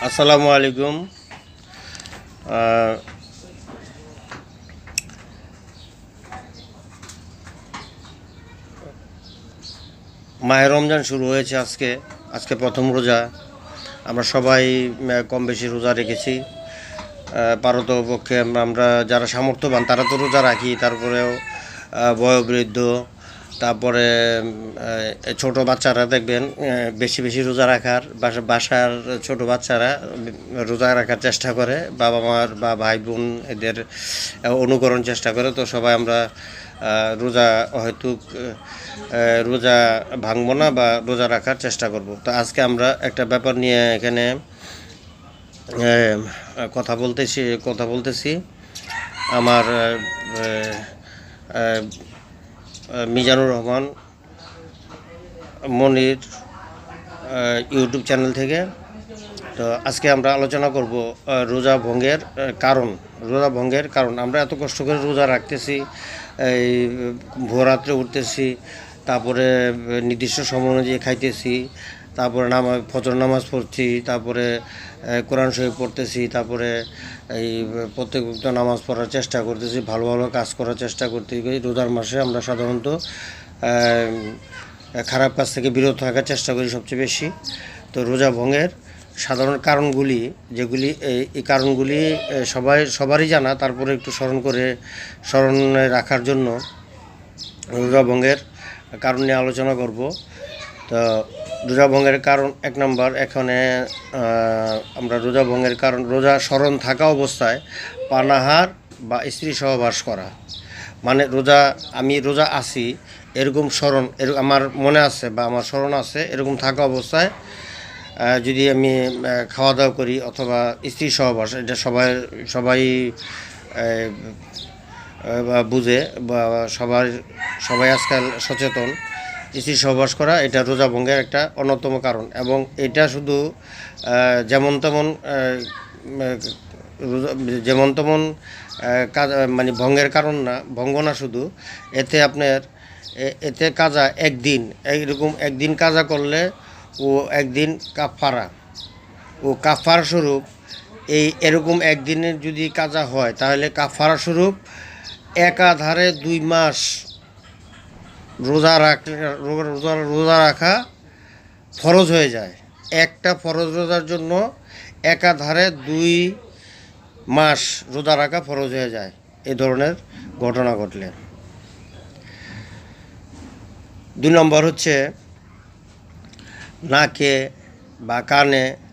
আসসালামু আলাইকুম। মাহে রমজান শুরু হয়েছে আজকে। আজকে প্রথম রোজা। আমরা সবাই কম বেশি রোজা রেখেছি। পারতপক্ষে আমরা যারা সামর্থ্যবান তারা তো রোজা রাখি, তারপরেও বয়োবৃদ্ধ, তারপরে ছোট বাচ্চারা দেখবেন বেশি বেশি রোজা রাখার বাসার ছোট বাচ্চারা রোজা রাখার চেষ্টা করে, বাবা মার বা ভাই বোন এদের অনুকরণ চেষ্টা করে। তো সবাই আমরা রোজা হয়তো রোজা ভাঙবো না বা রোজা রাখার চেষ্টা করব। তো আজকে আমরা একটা ব্যাপার নিয়ে এখানে কথা বলতেছি। আমার মিজানুর রহমান মনির ইউটিউব চ্যানেল থেকে। তো আজকে আমরা আলোচনা করব রোজা ভঙ্গের কারণ। আমরা এত কষ্ট করে রোজা রাখতেছি, এই ভোররাত্রে উঠতেছি, তারপরে নির্দিষ্ট সময় অনুযায়ী খাইতেছি, তারপরে ফজর নামাজ পড়ছি, তারপরে কোরআন শরীফ পড়তেছি, তারপরে এই প্রত্যেক বক্ত নামাজ পড়ার চেষ্টা করতেছি, ভালো ভালো কাজ করার চেষ্টা করতেছি। রোজার মাসে আমরা সাধারণত খারাপ কাজ থেকে বিরত থাকার চেষ্টা করি সবচেয়ে বেশি। তো রোজা ভঙ্গের সাধারণ কারণগুলি, যেগুলি এই কারণগুলি সবারই জানা, তারপরে একটু স্মরণে রাখার জন্য রোজা ভঙ্গের কারণ নিয়ে আলোচনা করব। তো রোজা ভঙ্গের কারণ 1 নম্বর, এখানে আমরা রোজা ভঙ্গের কারণ রোজা স্মরণ থাকা অবস্থায় পানাহার বা স্ত্রী সহবাস করা। মানে আমি রোজা আছি এরকম আমার মনে আছে বা আমার স্মরণ আছে, এরকম থাকা অবস্থায় যদি আমি খাওয়া দাওয়া করি অথবা স্ত্রী সহবাস, এটা সবাই বুঝে বা সবাই আজকাল সচেতন। স্ত্রী সহবাস করা এটা রোজা ভঙ্গের একটা অন্যতম কারণ, এবং এটা শুধু যেমন তেমন কাজ, মানে ভঙ্গ না শুধু। এতে কাজা একদিন, একদিন কাজা করলে ও একদিন কাফারা স্বরূপ এরকম একদিনের যদি কাজা হয় তাহলে কাফারা স্বরূপ একাধারে 2 মাস রোজা রাখা ফরজ হয়ে যায়। একটা ফরজ রোজার জন্য একাধারে 2 মাস রোজা রাখা ফরজ হয়ে যায় এই ধরনের ঘটনা ঘটলে। 2 নম্বর হচ্ছে নাকে বা কানে